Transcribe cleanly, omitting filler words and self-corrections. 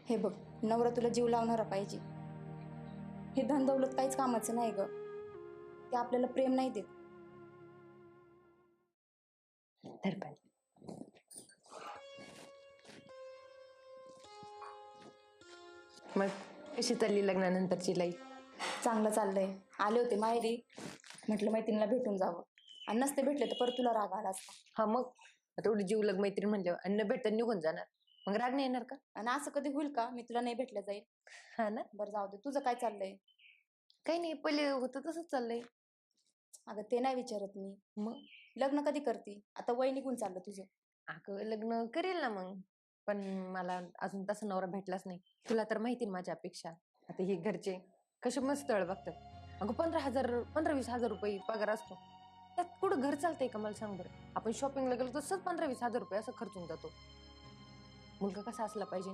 हे बघ, नवरा तुला जीव लावणारा पाहिजे. हे धन दौलत काहीच कामाचं नाही ग. ते आपल्याला प्रेम नाही देत. धरपाल. मग कशी चालली लग्नानंतरची लाईफ? चांगलं चाललंय. आले होते माहेरी, म्हटलं मैत्रिणीला भेटून जावं. आणि नसते भेटले तर परत तुला राग आला असता. हा मग तेवढी जीवलग मैत्रीण म्हणल्यावर अन्न भेटत निघून जाणार, मग राग नाही येणार का? आणि असं कधी होईल का मी तुला नाही भेटलं जाईल? हा ना. बरं जाऊ दे, तुझं काय चाललंय? काही नाही, पहिले होतं तसंच चाललंय. अगं ते नाही विचारत मी. मग लग्न कधी करते? आता वय निघून चाललं तुझं. अगं लग्न करेल ना मग, पण मला अजून तसा नवरा भेटलाच नाही. तुला तर माहिती ना माझ्या अपेक्षा. आता हे घरचे कसे मस्त स्थळ बघतात. अगं 15-20 हजार रुपये पगार असतो, त्यात कुठं घर चालतंय का मला सांग बरं? आपण शॉपिंगला गेलो तसंच 15-20 हजार रुपये असं खर्चून जातो. मुलगा कसा असला पाहिजे?